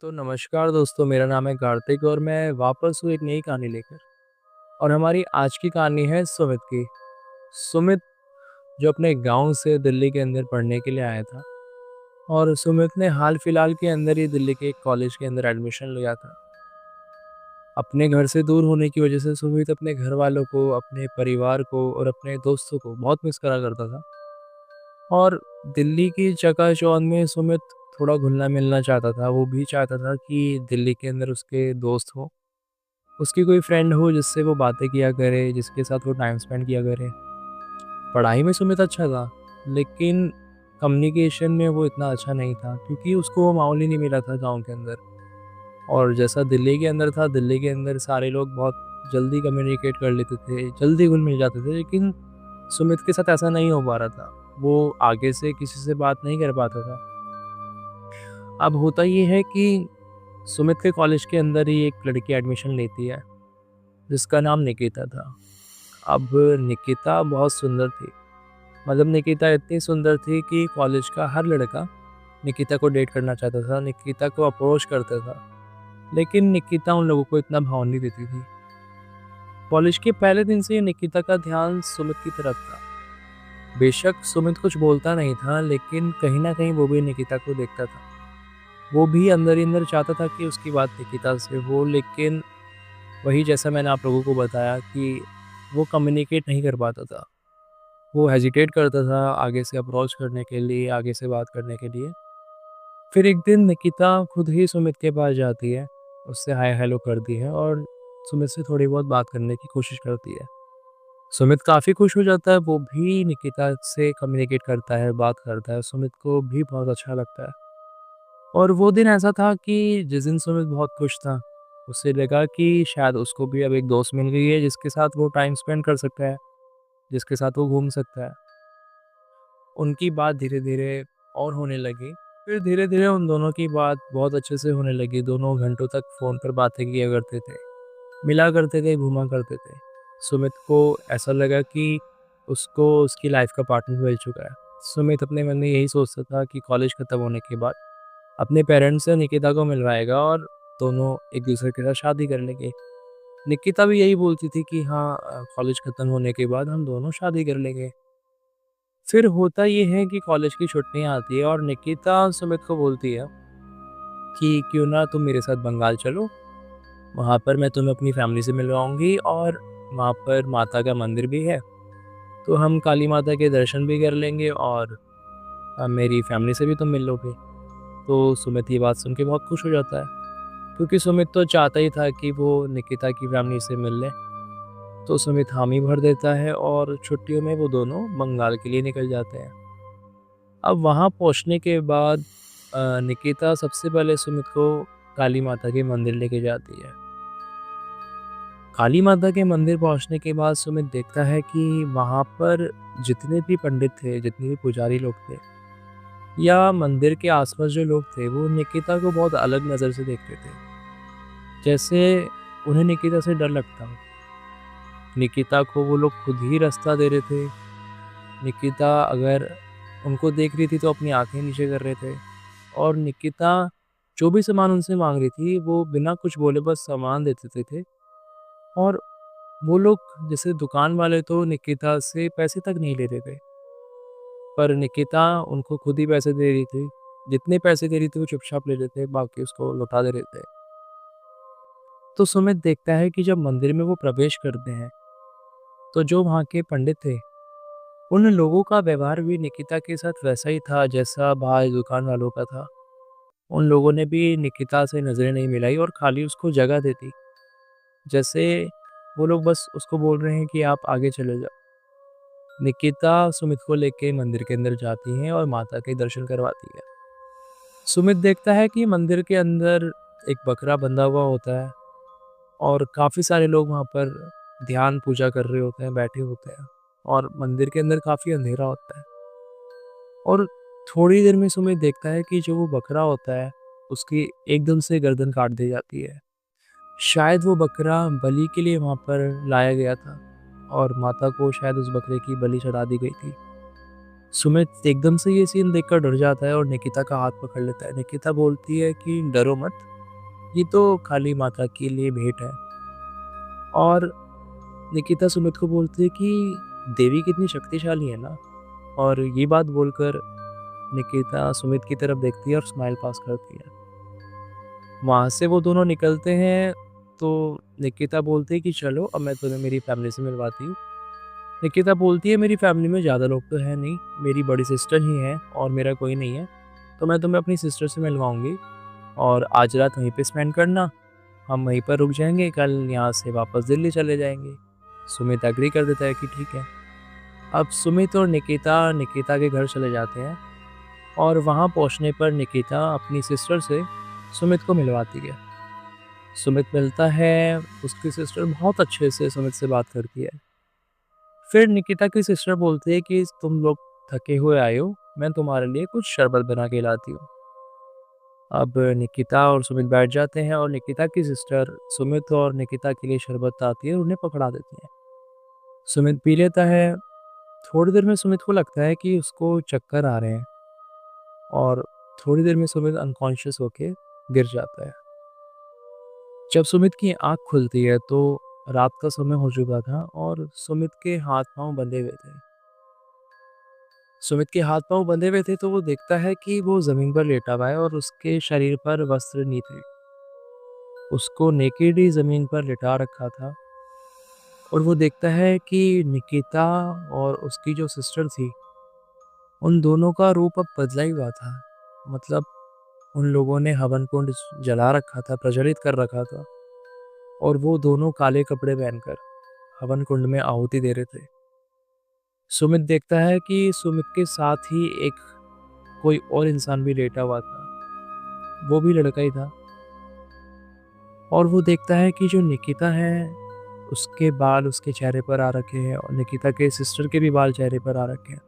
तो नमस्कार दोस्तों, मेरा नाम है कार्तिक और मैं वापस हूँ एक नई कहानी लेकर। और हमारी आज की कहानी है सुमित की। सुमित जो अपने गांव से दिल्ली के अंदर पढ़ने के लिए आया था। और सुमित ने हाल फिलहाल के अंदर ही दिल्ली के एक कॉलेज के अंदर एडमिशन लिया था। अपने घर से दूर होने की वजह से सुमित अपने घर वालों को, अपने परिवार को और अपने दोस्तों को बहुत मिस करा करता था। और दिल्ली की चकाचौंध में सुमित थोड़ा घुलना मिलना चाहता था। वो भी चाहता था कि दिल्ली के अंदर उसके दोस्त हो, उसकी कोई फ्रेंड हो जिससे वो बातें किया करे, जिसके साथ वो टाइम स्पेंड किया करे। पढ़ाई में सुमित अच्छा था, लेकिन कम्युनिकेशन में वो इतना अच्छा नहीं था क्योंकि उसको वो माहौल ही नहीं मिला था गाँव के अंदर। और जैसा दिल्ली के अंदर था, दिल्ली के अंदर सारे लोग बहुत जल्दी कम्युनिकेट कर लेते थे, जल्दी घुल-मिल जाते थे, लेकिन सुमित के साथ ऐसा नहीं हो पा रहा था। वो आगे से किसी से बात नहीं कर पाता था। अब होता ये है कि सुमित के कॉलेज के अंदर ही एक लड़की एडमिशन लेती है, जिसका नाम निकिता था। अब निकिता बहुत सुंदर थी। मतलब निकिता इतनी सुंदर थी कि कॉलेज का हर लड़का निकिता को डेट करना चाहता था, निकिता को अप्रोच करता था। लेकिन निकिता उन लोगों को इतना भाव नहीं देती थी। कॉलेज के पहले दिन से ही निकिता का ध्यान सुमित की तरफ था। बेशक सुमित कुछ बोलता नहीं था, लेकिन कहीं न कहीं वो भी निकिता को देखता था। वो भी अंदर ही अंदर चाहता था कि उसकी बात निकिता से हो, लेकिन वही जैसा मैंने आप लोगों को बताया कि वो कम्युनिकेट नहीं कर पाता था। वो हेजिटेट करता था आगे से अप्रोच करने के लिए, आगे से बात करने के लिए। फिर एक दिन निकिता खुद ही सुमित के पास जाती है, उससे हाय हेलो करती है और सुमित से थोड़ी बहुत बात करने की कोशिश करती है। सुमित काफ़ी खुश हो जाता है, वो भी निकिता से कम्युनिकेट करता है, बात करता है, सुमित को भी बहुत अच्छा लगता है। और वो दिन ऐसा था कि जिस दिन सुमित बहुत खुश था, उसे लगा कि शायद उसको भी अब एक दोस्त मिल गई है जिसके साथ वो टाइम स्पेंड कर सकता है, जिसके साथ वो घूम सकता है। उनकी बात धीरे-धीरे और होने लगी। फिर धीरे-धीरे उन दोनों की बात बहुत अच्छे से होने लगी। दोनों घंटों तक फ़ोन पर बातें किया करते थे, मिला करते थे, घूमा करते थे। सुमित को ऐसा लगा कि उसको उसकी लाइफ़ का पार्टनर मिल चुका है। सुमित अपने मन में यही सोचता था कि कॉलेज खत्म होने के बाद अपने पेरेंट्स से निकिता को मिलवाएगा और दोनों एक-दूसरे के साथ शादी कर लेंगे। निकिता भी यही बोलती थी कि हाँ, कॉलेज खत्म होने के बाद हम दोनों शादी कर लेंगे। फिर होता ये है कि कॉलेज की छुट्टियाँ आती है और निकिता सुमित को बोलती है कि क्यों ना तुम मेरे साथ बंगाल चलो, वहाँ पर मैं तुम्हें अपनी फैमिली से मिलवाऊँगी और वहाँ पर माता का मंदिर भी है, तो हम काली माता के दर्शन भी कर लेंगे और मेरी फैमिली से भी तुम मिल लोगे। तो सुमित ये बात सुन के बहुत खुश हो जाता है, क्योंकि सुमित तो चाहता ही था कि वो निकिता की फैमिली से मिल ले। तो सुमित हामी भर देता है और छुट्टियों में वो दोनों बंगाल के लिए निकल जाते हैं। अब वहाँ पहुँचने के बाद निकिता सबसे पहले सुमित को काली माता के मंदिर लेके जाती है। काली माता के मंदिर पहुँचने के बाद सुमित देखता है कि वहाँ पर जितने भी पंडित थे, जितने भी पुजारी लोग थे या मंदिर के आसपास जो लोग थे, वो निकिता को बहुत अलग नज़र से देखते थे। जैसे उन्हें निकिता से डर लगता हो। निकिता को वो लोग खुद ही रास्ता दे रहे थे। निकिता अगर उनको देख रही थी तो अपनी आँखें नीचे कर रहे थे। और निकिता जो भी सामान उनसे माँग रही थी, वो बिना कुछ बोले बस सामान दे देते थे। और वो लोग जैसे दुकान वाले तो निकिता से पैसे तक नहीं ले रहे थे, पर निकिता उनको खुद ही पैसे दे रही थी। जितने पैसे दे रही थी वो चुपचाप ले लेते, बाकी उसको लौटा दे रहे थे। तो सुमित देखता है कि जब मंदिर में वो प्रवेश करते हैं, तो जो वहाँ के पंडित थे, उन लोगों का व्यवहार भी निकिता के साथ वैसा ही था जैसा बाहर दुकान वालों का था। उन लोगों ने भी निकिता से नज़रें नहीं मिलाई और खाली उसको जगह दे दी। जैसे वो लोग बस उसको बोल रहे हैं कि आप आगे चले जाओ। निकिता सुमित को लेके मंदिर के अंदर जाती हैं और माता के दर्शन करवाती है। सुमित देखता है कि मंदिर के अंदर एक बकरा बंधा हुआ होता है और काफ़ी सारे लोग वहाँ पर ध्यान पूजा कर रहे होते हैं, बैठे होते हैं और मंदिर के अंदर काफ़ी अंधेरा होता है। और थोड़ी देर में सुमित देखता है कि जो वो बकरा होता है, उसकी एकदम से गर्दन काट दी जाती है। शायद वो बकरा बलि के लिए वहाँ पर लाया गया था और माता को शायद उस बकरे की बलि चढ़ा दी गई थी। सुमित एकदम से ये सीन देखकर डर जाता है और निकिता का हाथ पकड़ लेता है। निकिता बोलती है कि डरो मत, ये तो खाली माता के लिए भेंट है। और निकिता सुमित को बोलती है कि देवी कितनी शक्तिशाली है ना। और ये बात बोलकर निकिता सुमित की तरफ देखती है और स्माइल पास करती है। वहाँ से वो दोनों निकलते हैं तो निकिता बोलती है कि चलो अब मैं तुम्हें मेरी फैमिली से मिलवाती हूँ। निकिता बोलती है मेरी फैमिली में ज़्यादा लोग तो है नहीं, मेरी बड़ी सिस्टर ही है और मेरा कोई नहीं है, तो मैं तुम्हें अपनी सिस्टर से मिलवाऊंगी और आज रात वहीं पे स्पेंड करना। हम वहीं पर रुक जाएंगे, कल यहाँ से वापस दिल्ली चले जाएंगे। सुमित एग्री कर देता है कि ठीक है। अब सुमित और निकिता निकिता के घर चले जाते हैं और वहाँ पहुँचने पर निकिता अपनी सिस्टर से सुमित को मिलवाती है। सुमित मिलता है, उसकी सिस्टर बहुत अच्छे से सुमित से बात करती है। फिर निकिता की सिस्टर बोलती है कि तुम लोग थके हुए आए हो, मैं तुम्हारे लिए कुछ शरबत बना के लाती हूँ। अब निकिता और सुमित बैठ जाते हैं और निकिता की सिस्टर सुमित और निकिता के लिए शरबत आती है और उन्हें पकड़ा देती है। सुमित पी लेता है। थोड़ी देर में सुमित को लगता है कि उसको चक्कर आ रहे हैं और थोड़ी देर में सुमित अनकॉन्शियस होके गिर जाता है। जब सुमित की आँख खुलती है तो रात का समय हो चुका था और सुमित के हाथ-पाँव बंधे हुए थे। सुमित के हाथ-पाँव बंधे हुए थे तो वो देखता है कि वो ज़मीन पर लेटा हुआ है और उसके शरीर पर वस्त्र नहीं थे। उसको नेकेड ही ज़मीन पर लिटा रखा था और वो देखता है कि निकिता और उसकी जो सिस्टर थी, उन दोनों का रूप अब बदला ही हुआ था। मतलब उन लोगों ने हवन कुंड जला रखा था, प्रज्वलित कर रखा था और वो दोनों काले कपड़े पहनकर हवन कुंड में आहुति दे रहे थे। सुमित देखता है कि सुमित के साथ ही एक कोई और इंसान भी लेटा हुआ था। वो भी लड़का ही था और वो देखता है कि जो निकिता है, उसके बाल उसके चेहरे पर आ रखे हैं और निकिता के सिस्टर के भी बाल चेहरे पर आ रखे हैं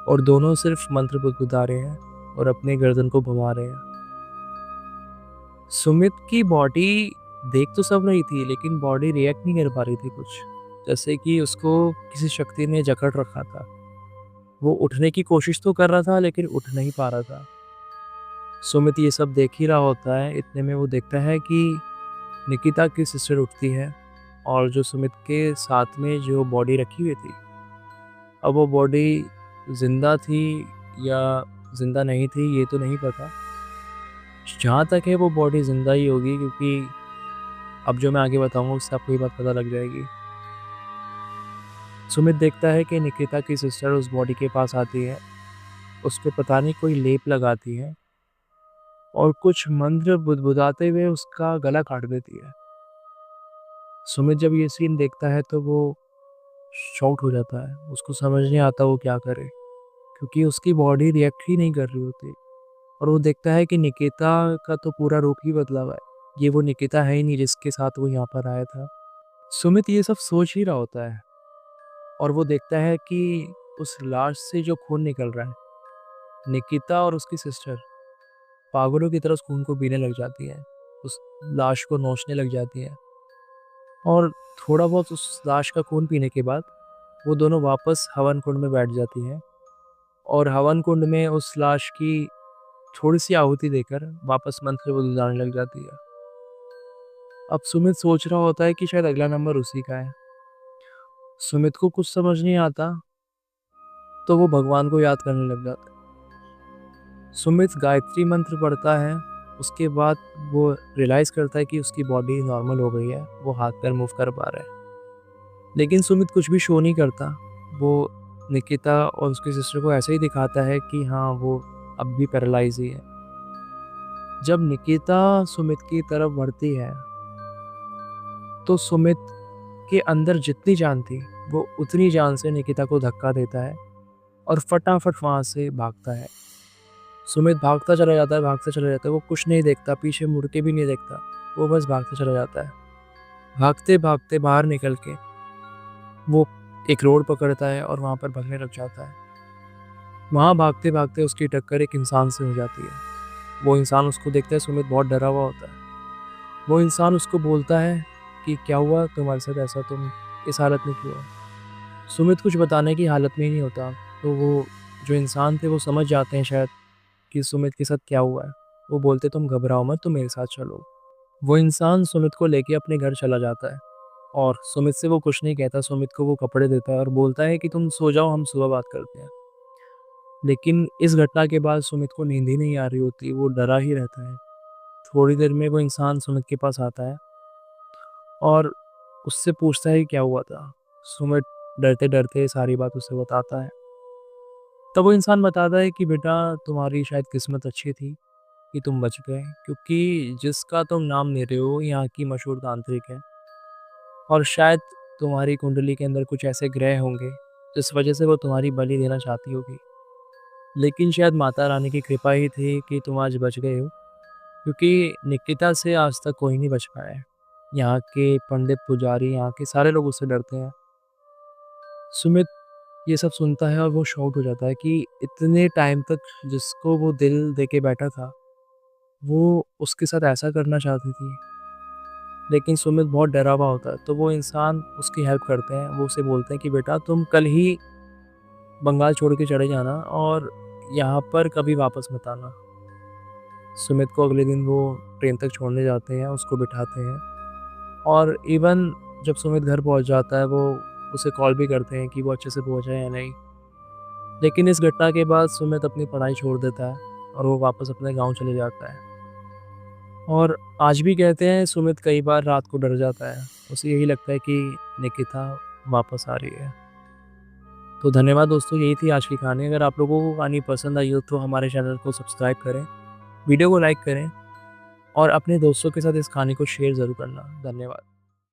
और दोनों सिर्फ मंत्र बुदबुदा रहे हैं और अपने गर्दन को घुमा रहे हैं। सुमित की बॉडी देख तो सब रही थी लेकिन बॉडी रिएक्ट नहीं कर पा रही थी कुछ, जैसे कि उसको किसी शक्ति ने जकड़ रखा था। वो उठने की कोशिश तो कर रहा था लेकिन उठ नहीं पा रहा था। सुमित ये सब देख ही रहा होता है, इतने में वो देखता है कि निकिता की सिस्टर उठती है और जो सुमित के साथ में जो बॉडी रखी हुई थी, अब वो बॉडी ज़िंदा थी या ज़िंदा नहीं थी ये तो नहीं पता। जहाँ तक है वो बॉडी ज़िंदा ही होगी क्योंकि अब जो मैं आगे बताऊँगा उससे आपको ये बात पता लग जाएगी। सुमित देखता है कि निकिता की सिस्टर उस बॉडी के पास आती है, उस पे पता नहीं कोई लेप लगाती है और कुछ मंत्र बुदबुदाते हुए उसका गला काट देती है। सुमित जब ये सीन देखता है तो वो शॉक्ड हो जाता है, उसको समझ नहीं आता वो क्या करे, क्योंकि उसकी बॉडी रिएक्ट ही नहीं कर रही होती और वो देखता है कि निकिता का तो पूरा रूप ही बदला हुआ है। ये वो निकिता है ही नहीं जिसके साथ वो यहाँ पर आया था। सुमित ये सब सोच ही रहा होता है और वो देखता है कि उस लाश से जो खून निकल रहा है, निकिता और उसकी सिस्टर पागलों की तरह उस खून को पीने लग जाती है, उस लाश को नोचने लग जाती है और थोड़ा बहुत उस लाश का खून पीने के बाद वो दोनों वापस हवन कुंड में बैठ जाती हैं और हवन कुंड में उस लाश की थोड़ी-सी आहुति देकर वापस मंत्र बुदबुदाने लग जाती है। अब सुमित सोच रहा होता है कि शायद अगला नंबर उसी का है। सुमित को कुछ समझ नहीं आता, तो वो भगवान को याद करने लग जाता है। सुमित गायत्री मंत्र पढ़ता है, उसके बाद वो रियलाइज़ करता है कि उसकी बॉडी नॉर्मल हो गई है, वो हाथ-पैर मूव कर पा रहा है। लेकिन सुमित कुछ भी शो नहीं करता, वो निकिता और उसकी सिस्टर को ऐसे ही दिखाता है कि हाँ, वो अब भी पैरालाइज़ ही है। जब निकिता सुमित की तरफ बढ़ती है, तो सुमित के अंदर जितनी जान थी, वो उतनी जान से निकिता को धक्का देता है और फटाफट वहाँ से भागता है। सुमित भागता चला जाता है, वो कुछ नहीं देखता, पीछे मुड़ के भी नहीं देखता, वो बस भागता चला जाता है। भागते-भागते बाहर निकल के वो एक रोड पकड़ता है और वहाँ पर भागने लग जाता है। वहाँ भागते-भागते उसकी टक्कर एक इंसान से हो जाती है। वो इंसान उसको देखता है, सुमित बहुत डरा हुआ होता है। वो इंसान उसको बोलता है कि क्या हुआ तुम्हारे साथ ऐसा, तुम इस हालत में क्यों हो? सुमित कुछ बताने की हालत में ही नहीं होता, तो वो जो इंसान थे वो समझ जाते हैं शायद कि सुमित के साथ क्या हुआ है। वो बोलते तुम घबराओ मत, तुम मेरे साथ चलो। वो इंसान सुमित को लेके अपने घर चला जाता है और सुमित से वो कुछ नहीं कहता, सुमित को वो कपड़े देता है और बोलता है कि तुम सो जाओ, हम सुबह बात करते हैं। लेकिन इस घटना के बाद सुमित को नींद ही नहीं आ रही होती, वो डरा ही रहता है। थोड़ी देर में वो इंसान सुमित के पास आता है और उससे पूछता है कि क्या हुआ था। सुमित डरते-डरते सारी बात उसे बताता है। तब वो इंसान बताता है कि बेटा, तुम्हारी शायद किस्मत अच्छी थी कि तुम बच गए, क्योंकि जिसका तुम नाम ले रहे हो यहाँ की मशहूर तांत्रिक है और शायद तुम्हारी कुंडली के अंदर कुछ ऐसे ग्रह होंगे जिस वजह से वो तुम्हारी बलि देना चाहती होगी। लेकिन शायद माता रानी की कृपा ही थी कि तुम आज बच गए हो, क्योंकि निकिता से आज तक कोई नहीं बच पाया है। यहाँ के पंडित पुजारी, यहाँ के सारे लोग उससे डरते हैं। सुमित ये सब सुनता है और वो शॉक्ड हो जाता है कि इतने टाइम तक जिसको वो दिल देके बैठा था, वो उसके साथ ऐसा करना चाहती थी। लेकिन सुमित बहुत डरा हुआ होता है, तो वो इंसान उसकी हेल्प करते हैं। वो उसे बोलते हैं कि बेटा, तुम कल ही बंगाल छोड़ के चले जाना और यहाँ पर कभी वापस मत आना। सुमित को अगले दिन वो ट्रेन तक छोड़ने जाते हैं, उसको बिठाते हैं और इवन जब सुमित घर पहुँच जाता है, वो उसे कॉल भी करते हैं कि वो अच्छे से पहुँचा है या नहीं। लेकिन इस घटना के बाद सुमित अपनी पढ़ाई छोड़ देता है और वो वापस अपने गाँव चले जाता है। और आज भी कहते हैं सुमित कई बार रात को डर जाता है। उसे यही लगता है कि निकिता वापस आ रही है। तो धन्यवाद दोस्तों, यही थी आज की कहानी। अगर आप लोगों को कहानी पसंद आई हो तो हमारे चैनल को सब्सक्राइब करें, वीडियो को लाइक करें और अपने दोस्तों के साथ इस कहानी को शेयर ज़रूर करना। धन्यवाद।